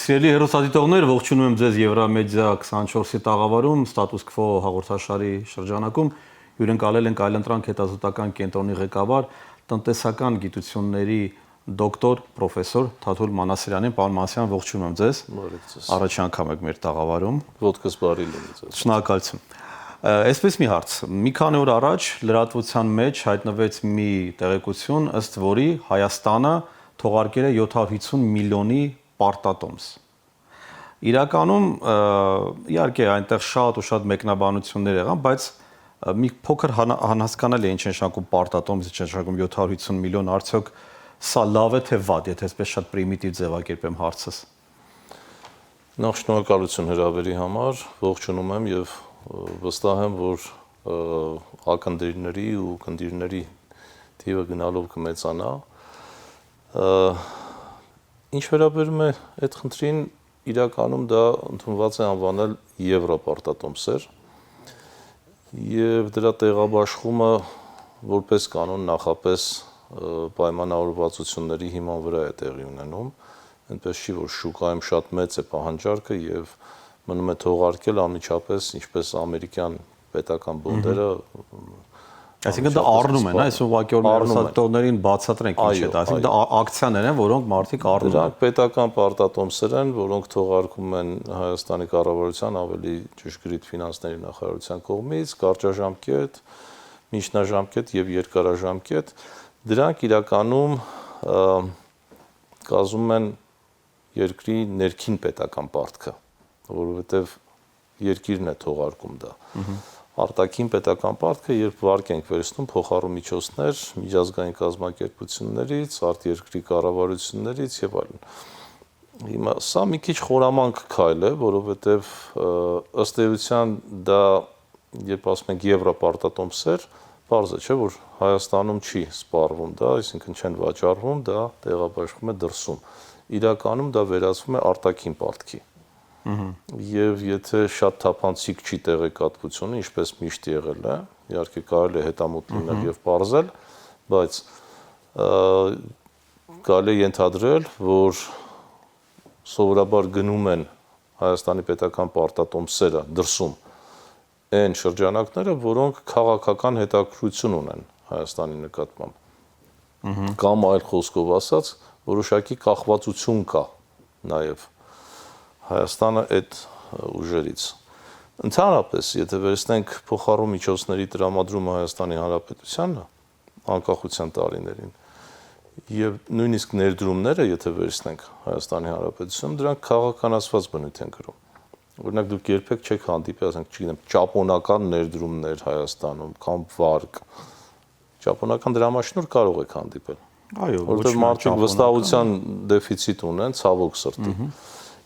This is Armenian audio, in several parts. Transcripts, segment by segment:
Սիրելի հեռուստադիտողներ, ողջունում եմ ձեզ Եվրամեդիա 24-ի տաղավարում, Status Quo հաղորդաշարի շրջանակում հյուրընկալել ենք Այլընտրանք հետազոտական կենտրոնի ղեկավար, տնտեսական գիտությունների դոկտոր, պրոֆեսոր Թաթուլ Մանասարյանին։ Պարոն Մանասարյան, ողջունում եմ ձեզ։ Առաջ անգամ եք մեր տաղավարում։ Ոտքս բարի լինի ձեզ։ Շնորհակալություն։ Այսպես մի հարց։ Մի քանի օր առաջ լրատվության մեջ հայտնվեց մի տեղեկություն, ըստ որի Հայաստանը թողարկել է 750 միլիոնի պարտատոմս։ Իրականում, իհարկե, այնտեղ շատ մեկնաբանություններ եղան, բայց մի փոքր հասկանալի է ինչ նշանակում պարտատոմս, ինչ նշանակում 750 միլիոն, արդյոք սա լավ է թե վատ, եթե այսպես շատ պրիմիտիվ ձևակերպեմ հարցս։ Նախ շնորհակալություն հրավերի համար, ողջունում եմ եւ վստահ եմ, որ ակնդիրների ու կնդիրների թիվը գնալով կմեծանա։ Ինչ վերաբերում է այդ խնդրին, իրականում դա ընդունված է անվանել եվրոպարտատոմսեր եւ դրա տեղաբաշխումը որպես կանոն նախապես պայմանավորվածությունների հիման վրա է տեղի ունենում, այնպես չի, որ շուկայում շատ մեծ է պահանջարկը եւ մնում է թողարկել անմիջապես, ինչպես ամերիկյան պետական բոնդերը, այսինքն դա առնում են, այս ուղղակի հեռուստադիտողներին բացատրենք ինչ է դա, այսինքն դա ակցիաներ են, որոնք մարդիկ առնում են։ Դրանք պետական պարտատոմսեր են, որոնք թողարկում են Հայաստանի կառավարության, ավելի ճշգրիտ ֆինանսների նախարարության կողմից, կարճաժամկետ, միջնաժամկետ եւ երկարաժամկետ։ Դրանք իրականում կազմում են երկրի ներքին պետական պարտքը, որովհետեւ երկիրն է թողարկում դա։ Արտաքին պետական պարտքը, երբ վարկ ենք վերցնում փոխառու միջոցներ միջազգային կազմակերպություններից, արտերկրի կառավարություններից եւ այլն։ Հիմա սա մի քիչ խորամանկ քայլ է, որովհետեւ ըստ էության դա, երբ ասում ենք եվրոպարտատոմսեր, պարզ է, չէ, որ Հայաստանում չի սպառվում դա, այսինքն չեն վաճառվում, դա տեղաբաշխվում է դրսում։ Իրականում դա վերածվում է արտաքին պարտքի։ Եվ եթե շատ թափանցիկ չի տեղեկատվությունը, ինչպես միշտ եղել է, իհարկե կարելի է հետամուտ լինել եւ պարզել, բայց կարելի է ենթադրել, որ սովորաբար գնում են Հայաստանի պետական պարտատոմսերը դրսում այն շրջանակները, որոնք քաղաքական հետաքրքրություն ունեն Հայաստանի նկատմամբ։ Կամ այլ խոսքով ասած, որոշակի կախվածություն կա նաեւ Հայաստանը այդ ուժերից։ Ընդհանրապես, եթե վերցնենք փոխառու միջոցների տրամադրումը Հայաստանի Հանրապետությանը անկախության տարիներին եւ նույնիսկ ներդրումները, եթե վերցնենք Հայաստանի Հանրապետությունում, դրանք քաղաքականացված բնույթ են կրում։ Օրինակ դուք երբեք չեք հանդիպի, ասենք, չգիտեմ, ճապոնական ներդրումներ Հայաստանում կամ վարկ։ Ճապոնական դրամաշնորհ կարող եք հանդիպել։ Այո, որովհետեւ մարդիկ վստահության դեֆիցիտ ունեն, ցավոք սրտի։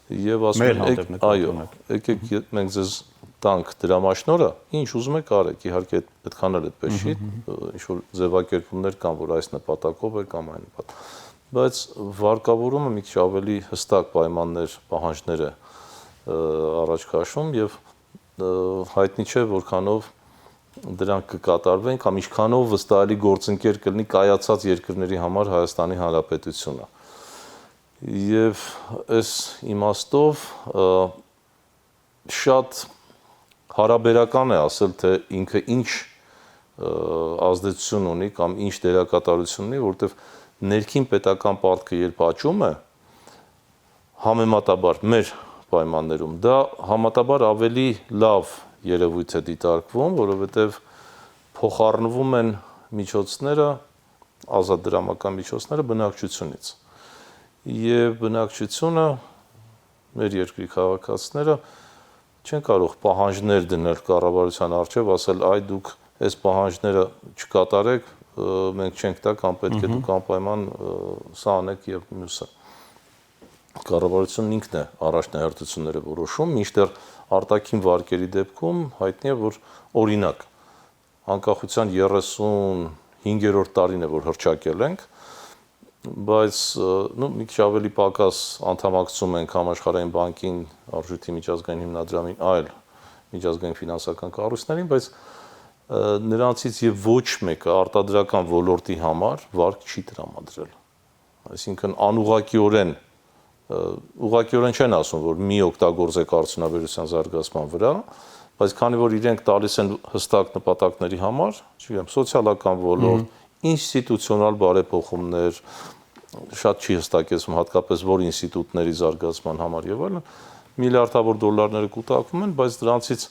Եվ ասում են, այո, եկեք մենք ձեզ տանք դրամաշնորհը, ինչ ուզում եք արեք, իհարկե այդքան էլ այդպես չի, ինչ որ ձևակերպումներ կան, որ այս նպատակով է կամ այն նպատակ։ Բայց վարկավորումը մի քիչ ավելի հստակ պայմաններ, պահանջներ է առաջ քաշում եւ հայտնի չէ որքանով դրանք կկատարվեն կամ ինչքանով վստահելի գործընկեր կլինի կայացած երկրների համար Հայաստանի Հանրապետությունը։ Եվ այս իմաստով շատ հարաբերական է ասել, թե ինքը ինչ ազդեցություն ունի կամ ինչ դերակատարություն ունի, որովհետև ներքին պետական պարտքը երբ աճում է, համեմատաբար մեր պայմաններում, դա համատաբար ավելի լավ երևույթ է դիտարկվում, որովհետև փոխառնվում են միջոցները, ազատ դրամական միջոցները բնակչությունից։ Եվ բնակչությունը, մեր երկրի քաղաքացիները չեն կարող պահանջներ դնել կառավարության առջև, ասել այ դուք այս պահանջները չկատարեք, մենք չենք տա կամ պետք է դուք անպայման սա անեք եւ մյուսը։ Կառավարությունն ինքն է առաջնահերթությունները որոշում, մինչդեռ արտաքին վարկերի դեպքում հայտնի է, որ օրինակ անկախության 35-րդ տարին է, որ հռչակել ենք, բայց մի քիչ ավելի պակաս անդամակցում ենք Համաշխարհային բանկին, Արժույթի միջազգային հիմնադրամին, այլ միջազգային ֆինանսական կառույցներին, բայց նրանցից եւ ոչ մեկը արտադրական ոլորտի համար վարկ չի տրամադրել։ Այսինքն անուղղակիորեն ուղղակիորեն չեն ասում, որ մի օգտագործեք արդյունաբերության զարգացման վրա, բայց քանի որ իրենք տալիս են հստակ նպատակների համար, չգիտեմ, սոցիալական ոլորտ, ինստիտուցիոնալ բարեփոխումներ, շատ չի հստակեցում հատկապես որ ինստիտուտների զարգացման համար եւ այլն, միլիարդավոր դոլարները կուտակվում են, բայց դրանցից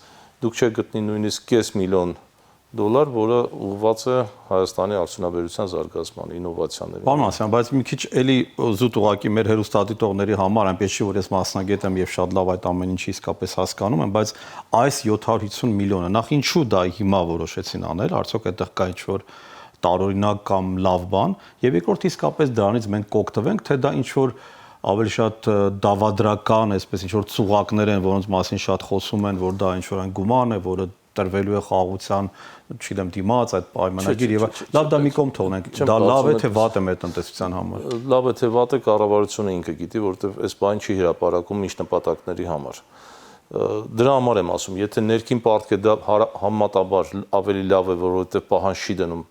դուք չեք գտնի նույնիսկ $500,000, որը ուղղված է Հայաստանի արդյունաբերության զարգացման, ինովացիաներին։ Պարոն Մասյան, բայց մի քիչ էլի զուտ ուղակի մեր հերոստատիտողների համար, այնպես չի որ ես մասնագետ եմ եւ շատ լավ այդ ամեն ինչի իսկապես հասկանում եմ, բայց այս 750 միլիոնը նախ ինչու դա հիմա որոշեցին անել, արդյոք այդտեղ կա ինչ-որ տարօրինակ կամ լավ բան, եւ երկրորդ իսկապես դրանից մենք կօգտվենք, թե դա ինչ-որ ավելի շատ դավադրական, այսպես ինչ-որ ծուղակներ են, որոնց մասին շատ խոսում են, որ դա ինչ-որ այն գումարն է, որը տրվելու է խաղաղության, չգիտեմ, դիմաց այդ պայմանագիր եւ լավ դա մի կողմ թողնենք, դա լավ է թե վատ է մեր տնտեսության համար։ Լավ է թե վատ է, կառավարությունը ինքը գիտի, որովհետեւ այս բանը չի հրապարակում ինչ նպատակների համար։ Դրա համար եմ ասում, եթե ներքին պարտքը դա համեմատաբար ավելի լավ է, որովհետեւ պահանջ չի դնում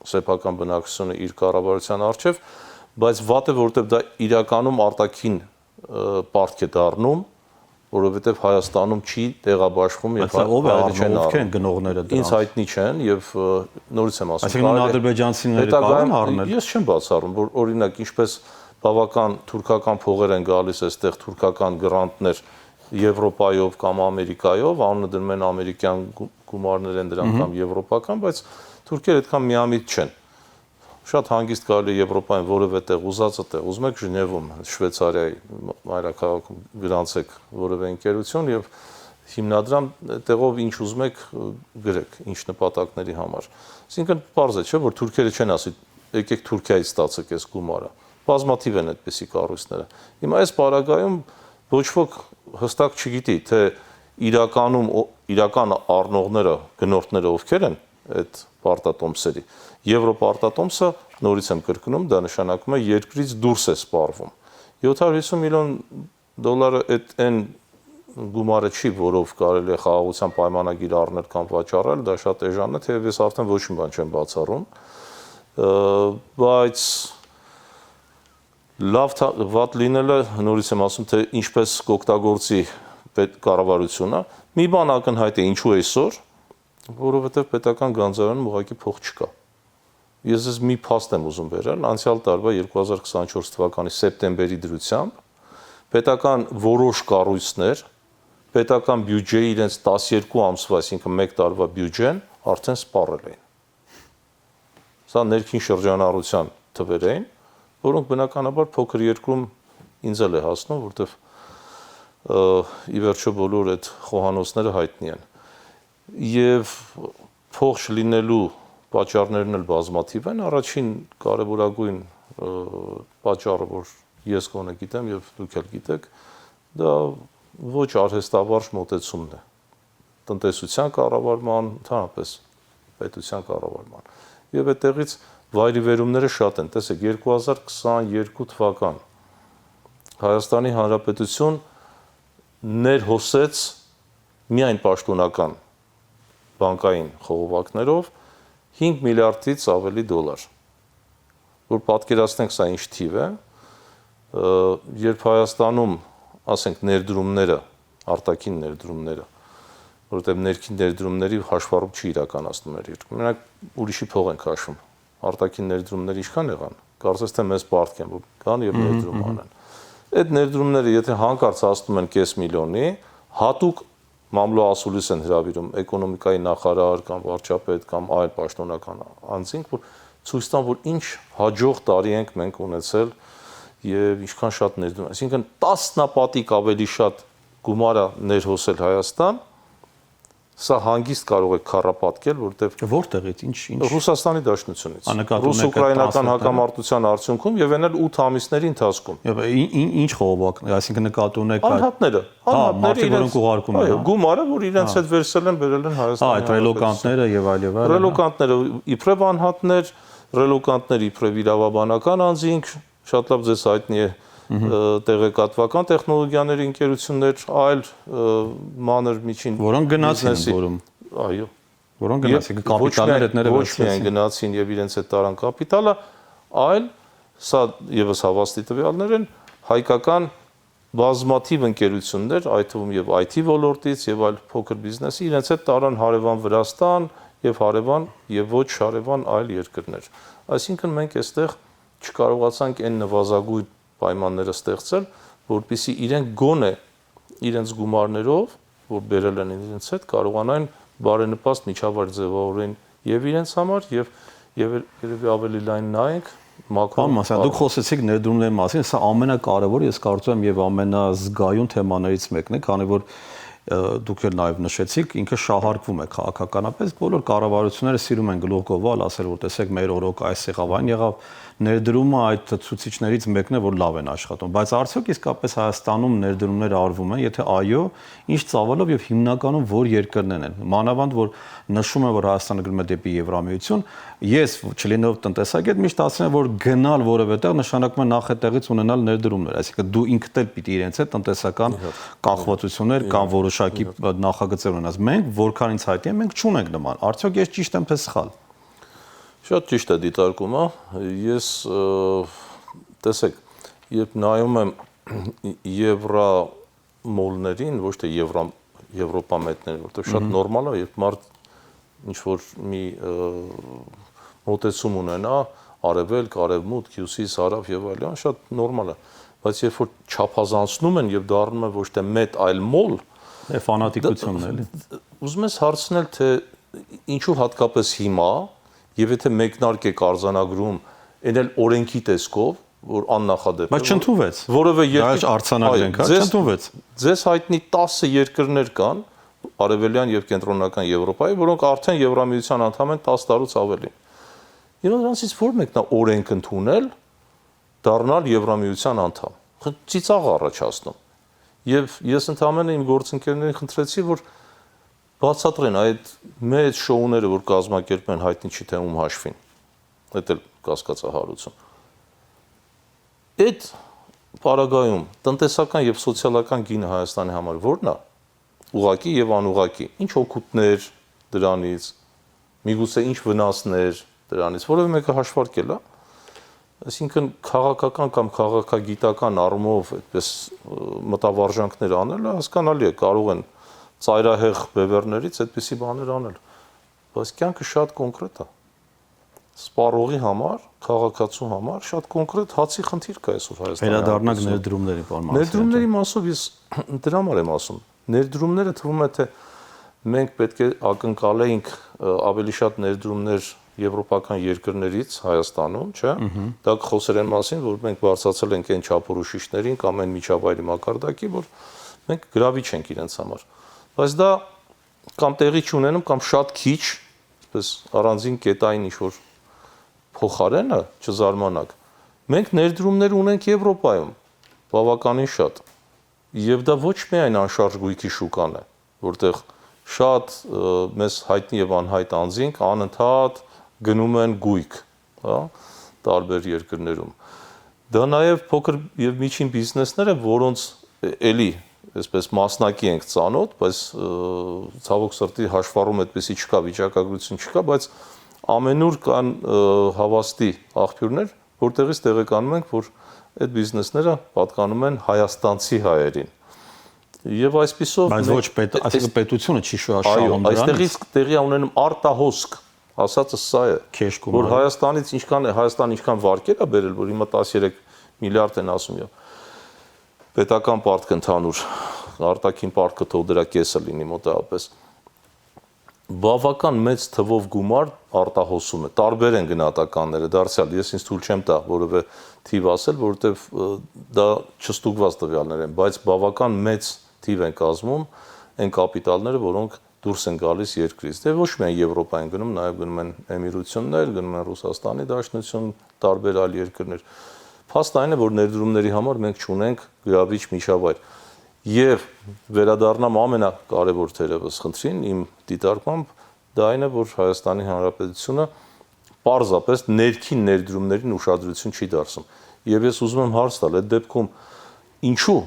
սեփական բնակչությունը իր կառավարության առջև, բայց վատ է, որովհետև դա իրականում արտաքին պարտք է դառնում, որովհետև Հայաստանում չի տեղաբաշխվում եւ ովքեր են գնողները դրանց։ Ինձ հայտնի չեն եւ նորից եմ ասում, այսինքն ադրբեջանցիները կարող առնել։ Ես չեմ բացառում, որ օրինակ ինչպես բավական թուրքական փողեր են գալիս այստեղ թուրքական գրանտներ Եվրոպայով կամ Ամերիկայով, անունը դնում են ամերիկյան գումարներ են դրանք կամ եվրոպական, բայց թուրքերը այդքան միամիտ չեն։ Շատ հանգիստ կարելի է Եվրոպայում որևէ տեղ ուզածը տեղ, ուզում եք Ժնևում, Շվեյցարիայի մայրաքաղաքում գրանցեք որևէ ընկերություն եւ հիմնադրամ տեղով ինչ ուզում եք գրեք, ինչ նպատակների համար։ Այսինքն պարզ է, չէ՞, որ թուրքերը չեն ասի, եկեք Թուրքիայից ստացեք այս գումարը։ Բազմաթիվ են այդպիսի կառույցները։ Հիմա այս պարագայում ոչ ոք հստակ չգիտի, թե իրական առնողները, գնորդները ովքեր են այդ պարտատոմսերի։ Եվրոպարտատոմսը, նորից եմ կրկնում, դա նշանակում է երկրից դուրս է սպառվում։ $750 միլիոն այդ այն գումարը չի, որով կարելի է խաղաղության պայմանագիր առնել կամ վաճառել, դա շատ էժան է, թեև ես արդեն ոչ մի բան չեմ բացառում, բայց լավ վատ լինելը, նորից եմ ասում, թե ինչպես կօգտագործի կառավարությունը, մի բան ակնհայտ է ինչու այսօր, որովհետև պետական գանձարանում ուղղակի փող չկա։ Ես ես մի փաստ եմ ուզում վերել, անցյալ տարվա 2024 թվականի սեպտեմբերի դրությամբ պետական որոշ կառույցներ պետական բյուջեի իրենց 12 ամսվա, այսինքն 1 տարվա բյուջեն արդեն սպառել էին։ Սա ներքին շրջանառության թվեր էին, որոնք բնականաբար փոքր երկրում ինձ էլ է հասնում, որտեվ ի վերջո բոլոր այդ խոհանոցները հայտնի են։ Եվ փող չլինելու պատճառներն էլ բազմաթիվ են, առաջին կարևորագույն պատճառը, որ ես գոնե գիտեմ եւ դուք էլ գիտեք, դա ոչ արհեստավարժ մոտեցումն է տնտեսության կառավարման, ընդհանրապես պետության կառավարման։ Եվ այդտեղից վայրիվերումները շատ են, տեսեք 2022 թվական Հայաստանի Հանրապետություն ներհոսեց միայն պաշտոնական բանկային խողովակներով 5 միլիարդից ավելի դոլար, որ պատկերացնենք սա ինչ թիվ է, երբ Հայաստանում, ասենք ներդրումները, արտաքին ներդրումները, որովհետև ներքին ներդրումների հաշվառում չի իրականացնում մեր երկրում, մենակ ուրիշի փող ենք հաշվում, արտաքին ներդրումները ինչքան եղան, կարծես թե մեզ պարտք են, որ կան եւ ներդրում անեն։ Այդ ներդրումները եթե հանկարծ հասնում են 500 միլիոնի, հատուկ մամլո ասուլիս են հրավիրում էկոնոմիկայի նախարար կամ վարչապետ կամ այլ պաշտոնական անձինք, որ ցույց տան, որ ինչ հաջող տարի ենք մենք ունեցել եւ ինչքան շատ ներդրում։ Այսինքն 10-նապատիկ ավելի շատ գումար ներհոսել Հայաստան, սա հանգիստ կարող է քառապատկել, որտեղ որտեղից ինչ Ռուսաստանի Դաշնությունից, ռուս-ուկրաինական հակամարտության արդյունքում եւ այն էլ 8 ամիսների ընթացքում։ Եվ ինչ խողովակներ, այսինքն նկատի ունեք անհատները որոնք ուղարկում են, գումարը, որ իրենց հետ վերցել են, բերել են Հայաստանի։ Այդ ռելոկանտները եւ այլ եւ այլ։ Ռելոկանտները իբրև անհատներ, ռելոկանտները իբրև իրավաբանական անձինք, շատ լավ ձեզ հայտնի է տեղեկատվական տեխնոլոգիաների ընկերություններ, այլ մանր միջին որոնք գնացին որում։ Այո, որոնք գնացին կապիտալները հետները ոչ միայն գնացին եւ իրենց հետ տարան կապիտալը, այլ սա եւս հավաստի տվյալներ են հայկական բազմաթիվ ընկերություններ, այդ թվում եւ IT ոլորտից եւ այլ փոքր բիզնեսի իրենց հետ տարան հարևան Վրաստան եւ հարևան եւ ոչ հարևան այլ երկրներ։ Այսինքն մենք այստեղ չկարողացանք այն նվազագույն պայմանները ստեղծել, որպեսզի իրենք գոնե իրենց գումարներով, որ բերել են իրենց հետ, կարողանան բարենպաստ միջավայր ձևավորեն եւ իրենց համար եւ երևի ավելի լայն նայենք Պարոն Մասյան, դուք խոսեցիք ներդրումների մասին, սա ամենակարևորը, ես կարծում եմ, եւ ամենազգայուն թեմաներից մեկն է, քանի որ դուք էլ նաեւ նշեցիք, ինքը շահարկվում է քաղաքականապես, բոլոր կառավարությունները սիրում են գլուխ գովալ, ասել որ տեսեք մեր օրոք այս եղավ, այն եղավ, ներդրումը այդ ցուցիչներից մեկն է, որ լավ են աշխատում, բայց արդյոք իսկապես Հայաստանում ներդրումները արվում են, եթե այո, ինչ ծավալով եւ հիմնականում որ երկրներն են։ Մանավանդ որ նշում է, որ Հայաստանը գնում է դեպի Եվրամիություն, ես չլինելով տնտեսագետ միշտ ասում եմ, որ գնալ որևէ տեղ նշանակում է նախետեղից ունենալ ներդրումներ, այսինքն դու ինքդ էլ պիտի իրենց հետ տնտեսական կախվածություններ կամ որոշակի նախագծեր ունենաս։ Մենք որքան ինձ հայտնի է, մենք չունենք նման։ Արդյոք ես ճիշտ եմ թե սխալ։ Շատ ճիշտ է դիտարկումը։ Ես տեսեք, երբ նայում եմ եվրամոլներին, ոչ թե եվրոպամետներին, որտեղ շատ նորմալ է, երբ մարդ ինչ որ մի մոտեցում ունենա, արևելք, արևմուտք, հյուսիս, հարավ եւ այլն, շատ նորմալ է, բայց երբ որ չափազանցնում են եւ դառնում է ոչ թե մետ, այլ մոլ, ֆանատիկությունն է, էլի։ Ուզում ես հարցնել, թե ինչու հատկապես հիմա, եւ եթե մեկնարկ եք արձանագրում, այն էլ օրենքի տեսքով, որ աննախադեպ է, բայց չընդունվեց։ Որևէ երկիր արձանագրենք, հա, չընդունվեց։ Ձեզ հայտնի 10 երկրներ կան, արևելյան եւ կենտրոնական Եվրոպայի, որոնք արդեն Եվրամիության անդամ են 10 տարուց ավելի։ Եվ նրանցից որ մեկն է օրենք ընդունել, դառնալ Եվրամիության անդամ։ Ծիծաղ առաջացնում։ Եվ ես ընդհանրապես իմ գործընկերներին խնդրեցի, որ բացատրեն այդ մեծ շոուները, որ կազմակերպում են հայտնի չի թե ում հաշվին։ Դա էլ կասկածահարություն։ Այդ պարագայում տնտեսական եւ սոցիալական գինը Հայաստանի համար ո՞րն է։ Ուղղակի եւ անուղղակի։ Ինչ օգուտներ դրանից, միգուցե ինչ վնասներ դրանից, որովհետեւ մեկը հաշվարկել է։ Այսինքն քաղաքական կամ քաղաքագիտական առումով այդպես մտավարժանքներ անելը հասկանալի է, կարող են ծայրահեղ բևեռներից այդպիսի բաներ անել, բայց կյանքը շատ կոնկրետ է։ Սպառողի համար, քաղաքացու համար շատ կոնկրետ հացի խնդիր կա այսօր Հայաստանում։ Վերադառնանք ներդրումների, պարոն Մասյան։ Ներդրումների մասով ես դրա համար եմ ասում։ Ներդրումները թվում է թե մենք պետք է ակնկալեինք ավելի շատ ներդրումներ եվրոպական երկրներից Հայաստանում, չէ՞։ Դա խոսեր են մասին, որ մենք բարձրացել ենք այն չափորոշիչներին կամ այն միջավայրի մակարդակի, որ մենք գրավիչ ենք իրենց համար։ Բայց դա կամ տեղի չունենում կամ շատ քիչ, այսպես առանձին կետային ինչ-որ փոխարենը չզարմանաք։ Մենք ներդրումներ ունենք Եվրոպայում, բավականին շատ։ Եվ դա ոչ միայն անշարժ գույքի շուկան է, որտեղ շատ մեզ հայտնի եւ անհայտ անձինք անընդհատ գնում են գույք, հա, տարբեր երկրներում։ Դա նաեւ փոքր եւ միջին բիզնեսները, որոնց էլի այսպես մասնակի ենք ծանոթ, բայց ցավոք սրտի հաշվառում այդպեսի չկա, վիճակագրություն չկա, բայց ամենուր կան հավաստի աղբյուրներ, որտեղից տեղեկանում ենք, որ այդ բիզնեսները պատկանում են հայաստանցի հայերին։ Եվ այսպիսով բայց ոչ այսինքն պետությունը չի շահում դրանից։ Այստեղից տեղի ունենում արտահոսք, ասածը սա է, որ Հայաստանից Հայաստան ինչքան վարկեր է բերել, որ հիմա 13 միլիարդ են ասում եւ պետական պարտք ընդհանուր արտաքին պարտքը թող դրա կեսը լինի մոտավորապես բավական մեծ թվով գումար արտահոսում է տարբեր են գնահատականները դարձյալ ես ինձ թույլ չեմ տա որովե թիվ ասել որովհետեւ դա չստուգված տվյալներ են բայց բավական մեծ թիվ են կազմում այն կապիտալները որոնք դուրս են գալիս երկրից դե ոչ միայն Եվրոպա են գնում նաև գնում են Էմիրություններ գնում են Ռուսաստանի Դաշնություն տարբեր այլ երկրներ Փաստը այն է, որ ներդրումների համար մենք չունենք գրավիչ միջավայր։ Եվ վերադառնամ ամենակարևոր թերևս խնդրին իմ դիտարկմամբ դա այն է, որ Հայաստանի Հանրապետությունը պարզապես ներքին ներդրումներին ուշադրություն չի դարձնում։ Եվ ես ուզում եմ հարց տալ, այդ դեպքում ինչու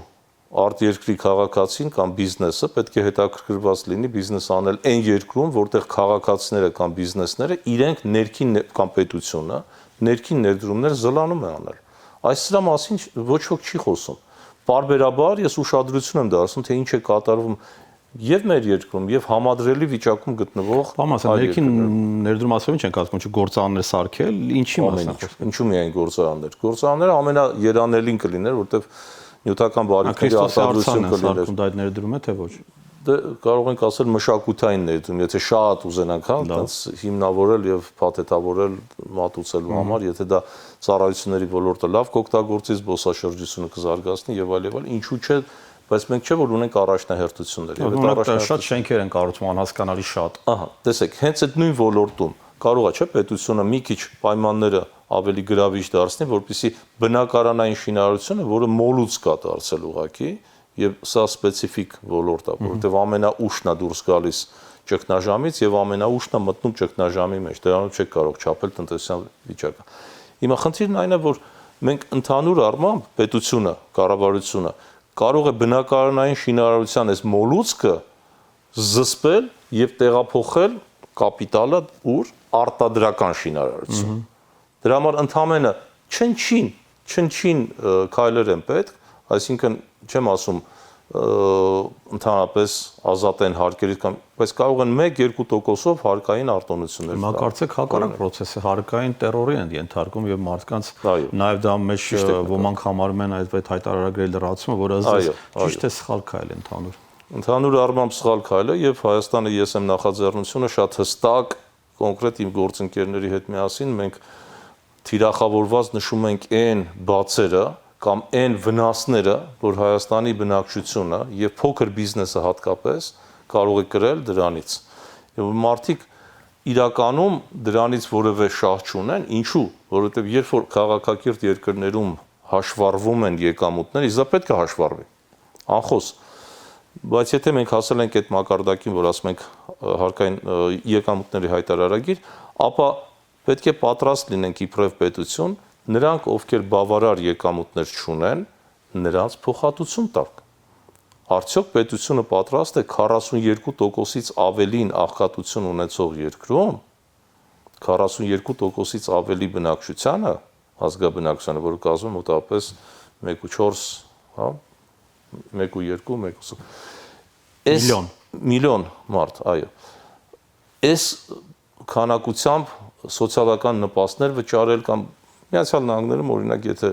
արտերկրի քաղաքացին կամ բիզնեսը պետք է հետաքրքրված լինի բիզնես անել այն երկրում, որտեղ քաղաքացիները կամ բիզնեսները իրենք ներքին կամ պետությունը ներքին ներդրումներ զլանում է անել։ Այս սրա մասին ոչ ոք չի խոսում, Պարբերաբար ես ուշադրություն եմ դարձնում, թե ինչ է կատարվում եւ մեր երկրում եւ համադրելի վիճակում գտնվող Բամասան ներքին ներդրումասերում չեն կազմում, չէ՞ գործարաններ սարքել, ինչի մասն է։ Ինչու միայն գործարաններ։ Գործարանները ամենաերանելին կլիներ, որտեղ նյութական բարիքների արտադրություն կլիներ։ Դա այդ ներդրում է թե ոչ։ Դե կարող ենք ասել մշակութային ներդրում, եթե շատ ուզենանք, հա, այդպես հիմնավորել եւ փաթեթավորել մատուցելու համար, եթե դա ծառայությունների ոլորտը լավ կօգտագործի, զբոսաշրջությունը կզարգացնի եւ այլ, ինչու՞ չէ, բայց մենք չէ որ ունենք առաջնահերթություններ եւ այդ շատ շենքեր են կառուցում անհասկանալի շատ։ Ահա, տեսեք, հենց այդ նույն ոլորտում կարող է չէ պետությունը մի քիչ պայմանները ավելի գրավիչ դարձնի, որպեսզի բնակարանային շինարարությունը, որը մոլուց կա դարձել ուղակի, եւ սա սպეციფიկ ոլորտ է, որովհետեւ ամենաուշն է դուրս գալիս ճգնաժամից եւ ամենաուշն է մտնում ճգնաժամի մեջ, դրանով չեք կարող չափել տնտեսական վիճակը։ Հիմա խնդիրն այն է, որ մենք ընդհանուր առմամբ պետությունը, կառավարությունը կարող է բնակարանային շինարարության այս մոլուցքը զսպել եւ տեղափոխել կապիտալը ուր արտադրական շինարարություն։ Դրա համար ընդհանրապես չնչին քայլեր են պետք, այսինքն չեմ ասում ընդհանրապես ազատեն հարկերից կամ բայց կարող են 1-2%-ով հարկային արտոնություններ տալ։ Մակարծեք հակառակ process-ը հարկային տերորի են ենթարկում եւ մարդկանց նաեւ դա մեջ ոմանք համարում են այդ հայտարարագրերի լրացումը, որը ճիշտ է սխալ քայլ ընդհանուր։ Ընդհանուր առմամբ սխալ քայլ է եւ Հայաստանը ես եմ նախաձեռնությունը շատ հստակ կոնկրետ իմ գործընկերների հետ միասին մենք թիրախավորված նշում ենք այն բացերը կամ այն վնասները, որ Հայաստանի բնակչությունը եւ փոքր բիզնեսը հատկապես կարող է կրել դրանից։ Եվ մարդիկ իրականում դրանից որևէ շահ չունեն, ինչու՞, որովհետեւ երբ որ քաղաքակիրթ երկրներում հաշվառվում են եկամուտները, իսկ դա պետք է հաշվառվի։ Անխոս, բայց եթե մենք հասել ենք այդ մակարդակին, որ ասում ենք հարկային եկամուտների հայտարարագիր, ապա պետք է պատրաստ լինենք իբրև պետություն նրանք, ովքեր բավարար եկամուտներ չունեն, նրանց փոխհատուցում տալ։ Արդյոք պետությունը պատրաստ է 42%-ից ավելին աղքատություն ունեցող երկրում 42%-ից ավելի բնակչությանը, ազգաբնակչությանը, որը կազմում է մոտավորապես 1.4, հա, 1.2 միլիոն մարդ, այո։ Այս քանակությամբ սոցիալական նպաստներ վճարել կամ Միացյալ Նահանգներում օրինակ եթե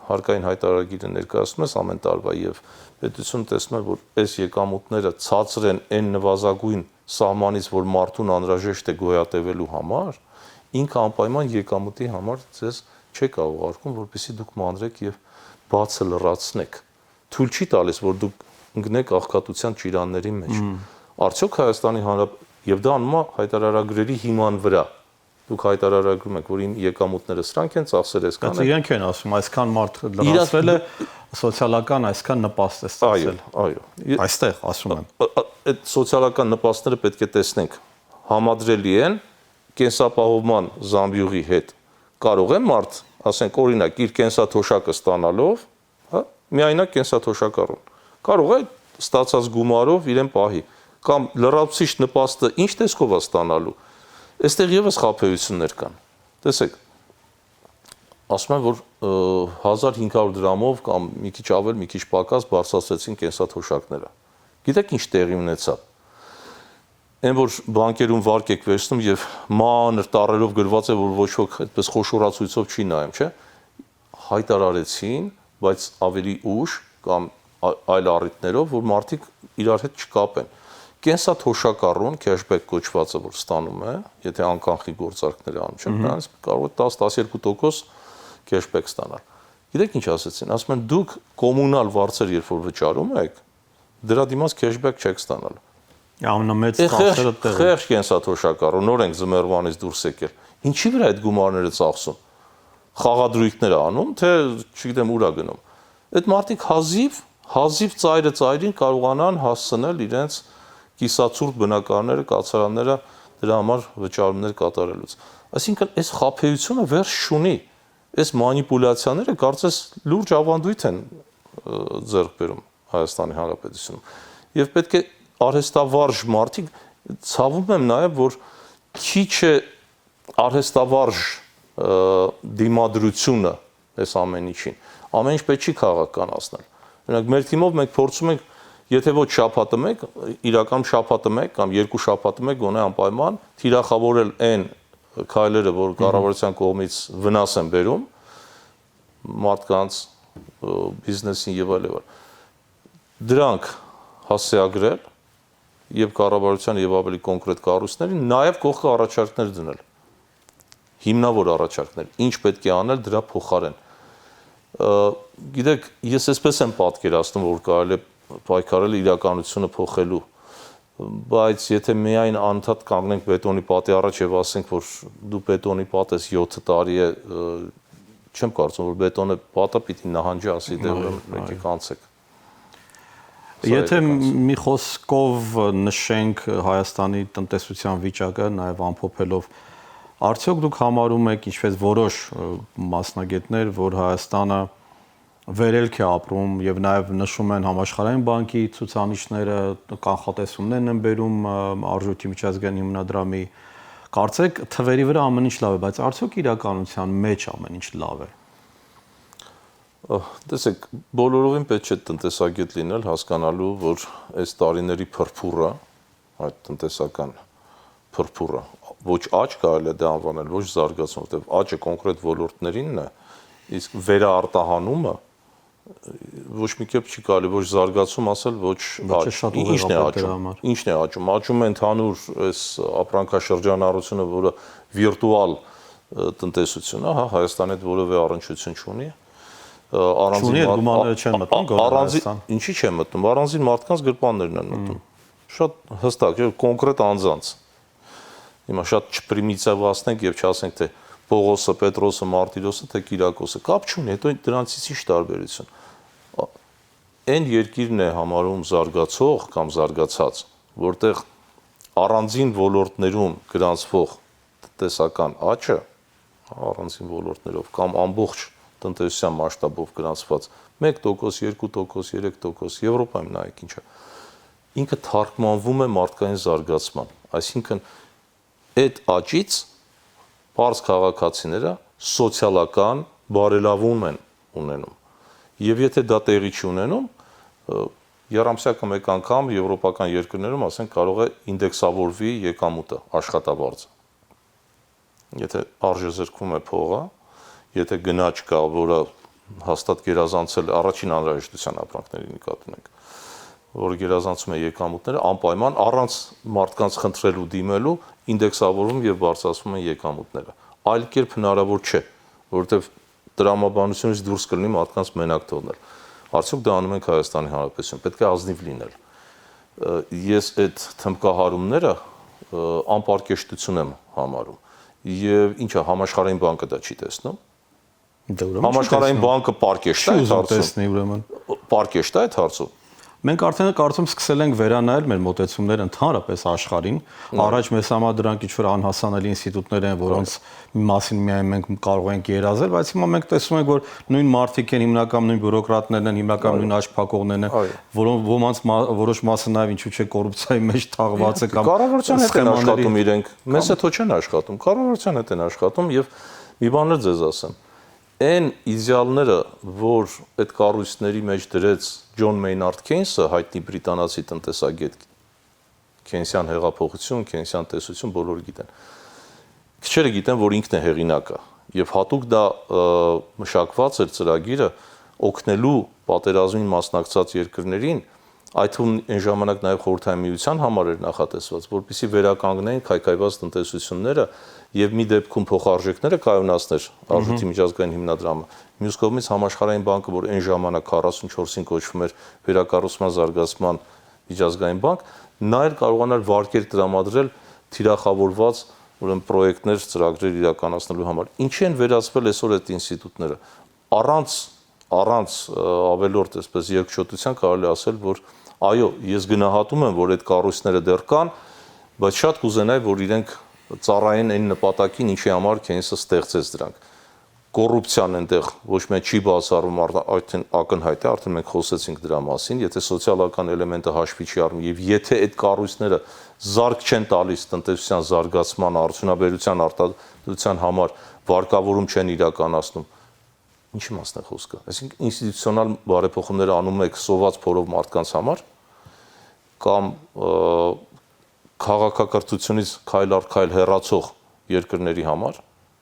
հարկային հայտարարագիրը ներկայացնում ես ամեն տարվա եւ պետությունը տեսնում է որ այս եկամուտները ցածր են այն նվազագույն սահմանից որ մարդուն անհրաժեշտ է գոյատևելու համար ինքը անպայման եկամուտի համար ձեզ չեք ուղարկում որպեսզի դուք մանրեք եւ բացը լրացնեք թույլ չի տալիս որ դուք ընկնեք աղքատության ճիրանների մեջ արդյոք Հայաստանի Հանրապետություն եւ դա անում է հայտարարագրերի հիման վրա դուք հայտարարագրում եք, որ իմ եկամուտները սրանք են, ծախսերը այսքան են։ Բայց իրենք են ասում, այսքան մարդ լրացվել է, սոցիալական այսքան նպաստ է ստացել։ Այո։ Այստեղ ասում եմ։ Այդ սոցիալական նպաստները պետք է տեսնենք, համադրելի են կենսապահովման զամբյուղի հետ։ Կարող է մարդ, ասենք օրինակ, իր կենսաթոշակը ստանալով, հա, միայնակ կենսաթոշակ առուն։ Կարող է ստացած գումարով իրեն պահի, կամ լրացուցիչ նպաստը ինչ տեսքով է ստանալու։ Այստեղ եւս խաբեություններ կան։ Տեսեք, ասում են, որ 1500 դրամով կամ մի քիչ ավել, մի քիչ պակաս բարձրացրեցին կենսաթոշակները։ Գիտեք ինչ տեղի ունեցավ։ Այն որ բանկերում վարկ եք վերցնում եւ մանր տառերով գրված է, որ ոչ ոք այդպես խոշորացույցով չի նայում, չէ՞։ Հայտարարեցին, բայց ավելի ուշ կամ այլ առիթներով, որ մարդիկ իրար հետ չկապեն։ Կենսաթոշակ առուն cashback կոչվածը որ ստանում է, եթե անկանխի գործարքներ անում չեն, նրանց կարող է 10-12% cashback ստանալ։ Գիտեք ինչ ասեցին, ասում են դուք կոմունալ վարձեր երբ որ վճարում եք, դրա դիմաց cashback չեք ստանալ։ Ամենամեծ ծախսերը տեղը։ Խեղճ կենսաթոշակ առուն, նոր ենք ձմեռվանից դուրս եկել։ Ինչի վրա այդ գումարները ծախսում։ Խաղադրույքներ անում, թե չգիտեմ ուր է գնում։ Այդ մարդիկ հազիվ ծայրը ծայրին կարողանան հասցնել իրենց կիսացուրտ բնակարանները, կացարանները դրա համար վճարումներ կատարելուց։ Այսինքն այս խաբեությունը վերջ չունի։ Այս մանիպուլյացիաները կարծես լուրջ ավանդույթ են ձեռք բերում Հայաստանի Հանրապետությունում։ Եվ պետք է արհեստավարժ մարդիկ ցավում եմ նաև որ քիչ է արհեստավարժ դիմադրությունը այս ամեն ինչին։ ամեն ինչ պետք չի քաղաքականացնել։ Օրինակ մեր թիմով մենք փորձում ենք, եթե ոչ շաբաթը մեկ, իրական շաբաթը մեկ կամ երկու շաբաթը մեկ գոնե անպայման թիրախավորել այն քայլերը, որ կառավարության կողմից վնաս են բերում մարդկանց, բիզնեսին եւ այլն։ Դրանք հասցեագրել եւ կառավարության եւ ավելի կոնկրետ կառույցներին նաեւ կողքը առաջարկներ դնել։ Հիմնավոր առաջարկներ, ինչ պետք է անել դրա փոխարեն։ Գիտեք, ես այսպես եմ պատկերացնում, որ կարելի է պայքարել իրականությունը փոխելու, բայց եթե միայն անընդհատ կանգնենք բետոնի պատի առաջ եւ ասենք, որ դու բետոնի պատ ես 7 տարի է, չեմ կարծում, որ բետոնը պատը պիտի նահանջի, ասի դե եկեք անցեք։ Եթե մի խոսքով նշենք Հայաստանի տնտեսության վիճակը, նաև ամփոփելով, արդյոք դուք համարում եք, ինչպես որոշ մասնագետներ, որ Հայաստանը վերելք է ապրում եւ նաեւ նշում են Համաշխարհային բանկի ցուցանիշները, կանխատեսումներն են բերում արժույթի միջազգային հիմնադրամի, կարծեք թվերի վրա ամեն ինչ լավ է, բայց արդյոք իրականության մեջ ամեն ինչ լավ է։ Տեսեք, բոլորովին պետք չէ տնտեսագետ լինել հասկանալու, որ այս տարիների փրփուրը, այդ տնտեսական փրփուրը, ոչ աճ կարելի է դա անվանել, ոչ զարգացում, որտեղ աճը կոնկրետ ոլորտներինն է, իսկ վերարտահանումը ոչ մի կերպ չի կարելի ոչ զարգացում ասել, ոչ աճ։ Ինչն է աճում։ Ինչն է աճում։ Աճում է ընդհանուր այս ապրանքաշրջանառությունը, որը վիրտուալ տնտեսություն է, հա, Հայաստանի հետ որևէ առնչություն չունի։ Առանձին գումարները չեն մտնում Հայաստան։ Ինչի՞ չեն մտնում։ Առանձին մարդկանց գրպաններն են մտնում։ Շատ հստակ, կոնկրետ անձանց։ Հիմա շատ չպրիմիտիվացնենք եւ չասենք թե Պողոսը, Պետրոսը, Մարտիրոսը, թե Կիրակոսը, կապ չունի, հետո դրանցից ի՞նչ տարբերություն։ Այն երկիրն է համարում զարգացող կամ զարգացած, որտեղ առանձին ոլորտներում գրանցվող տնտեսական աճը, առանձին ոլորտներով կամ ամբողջ տնտեսության մասշտաբով գրանցված 1%, 2%, 3%, Եվրոպայում նայեք ինչա։ Ինքը թարգմանվում է մարդկային զարգացման, այսինքն այդ աճից պարզ քաղաքացիները սոցիալական բարելավում են ունենում։ Եվ եթե դա տեղի չի ունենում, երամսյա մեկ անգամ եվրոպական երկրներում, ասենք, կարող է ինդեքսավորվի եկամուտը, աշխատավարձը։ Եթե արժեզրկվում է փողը, եթե գնաճ կա, որը հաստատ գերազանցել առաջին անհրաժեշտության ապրանքների նկատի ունենք, որը գերազանցում է եկամուտները, անպայման առանց մարդկանց խնդրելու դիմելու ինդեքսավորվում եւ բարձրացվում են եկամուտները։ Այլ կերպ հնարավոր չէ, որովհետեւ տրամաբանությունից դուրս կլինի մարդկանց մենակ թողնել։ Արդյոք դա անում ենք Հայաստանի Հանրապետություն, պետք է ազնիվ լինել։ Ես այդ թմբկահարումները անպարկեշտություն եմ համարում։ Եվ ինչա Համաշխարհային բանկը դա չի տեսնում։ Համաշխարհային բանկը պարկեշտ է հարցում։ Պարկեշտ է այդ հարցում։ Մենք արդեն կարծում սկսել ենք վերանայել մեր մոտեցումները ընդհանրապես աշխարհին։ Առաջ մեզ համար դրանք ինչ-որ անհասանելի ինստիտուտներ են, որոնց մասին միայն մենք կարող ենք երազել, բայց հիմա մենք տեսնում ենք, որ նույն մարդիկ են, հիմնական նույն բյուրոկրատներն են, հիմնական նույն աճփակողներն են, որոնց ոմանց որոշ մասը նաև ինչու՞ չէ կոռուպցիայի մեջ թաղված է կամ կառավարության հետ են աշխատում իրենք, մեզ հետ չեն աշխատում, կառավարության հետ են աշխատում եւ մի բան էլ ձեզ ասեմ։ Այն իդեալները, որ այդ կառույցների մեջ դրեց Ջոն Մեյնարդ Քեյնսը, հայտնի բրիտանացի տնտեսագետ, Քեյնսյան հեղափոխություն, Քեյնսյան տեսություն բոլորը գիտեն։ Քչերը գիտեն, որ ինքն է հեղինակը, եւ հատուկ դա մշակված էր ծրագիրը օգնելու պատերազմին մասնակցած երկրներին, այդ թվում այն ժամանակ նաև Խորհրդային Միության համար էր նախատեսված, որպեսզի վերականգնեին քայքայված տնտեսությունները եւ մի դեպքում փոխարժեքները կայունացներ արժույթի միջազգային հիմնադրամը։ Մյուս կողմից Համաշխարհային բանկը, որ այն ժամանակ 44-ին կոչվում էր վերակառուցման զարգացման միջազգային բանկ, նա էր կարողանալ վարկեր տրամադրել թիրախավորված ուրեմն պրոյեկտներ, ծրագրեր իրականացնելու համար։ Ինչի են վերածվել այսօր այդ ինստիտուտները։ Առանց ավելորդ այսպես երկչոտության կարելի ասել, որ այո, ես գնահատում եմ, որ այդ կառույցները դեռ կան, բայց շատ կուզենայի, որ իրենք ծառայեն այն նպատակին, ինչի համար Քեյնսը ստեղծեց դրանք։ Կոռուպցիան այնտեղ ոչ միայն չի բացառվում, արդեն ակնհայտ է, արդեն մենք խոսեցինք դրա մասին, եթե սոցիալական էլեմենտը հաշվի չի առնում եւ եթե այդ կառույցները զարգ չեն տալիս տնտեսության զարգացման, արդյունաբերության արտադրության համար, վարկավորում չեն իրականացնում, Ինչի մասն է խոսքը։ Այսինքն ինստիտուցիոնալ բարեփոխումները անում եք սոված փորով մարդկանց համար կամ քաղաքակրթությունից քայլ առ քայլ հեռացող երկրների համար,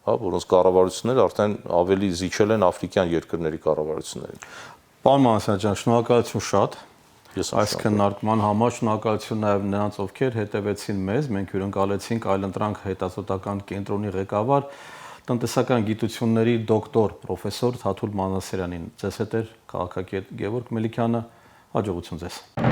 հա, որոնց կառավարությունները արդեն ավելի զիջել են աֆրիկյան երկրների կառավարություններին։ Պարոն Մանասյան ջան, շնորհակալություն շատ։ Ես Այս քննարկման համար շնորհակալություն նաև նրանց, ովքեր հետևեցին մեզ, մենք հյուրընկալեցինք Այլընտրանք հետազոտական կենտրոնի ղեկավար տնտեսական գիտությունների դոկտոր պրոֆեսոր Թաթուլ Մանասարյանին։ Ձեզ հետ էր քաղաքագետ Գևորգ Մելիքյանը, հաջողություն ձեզ։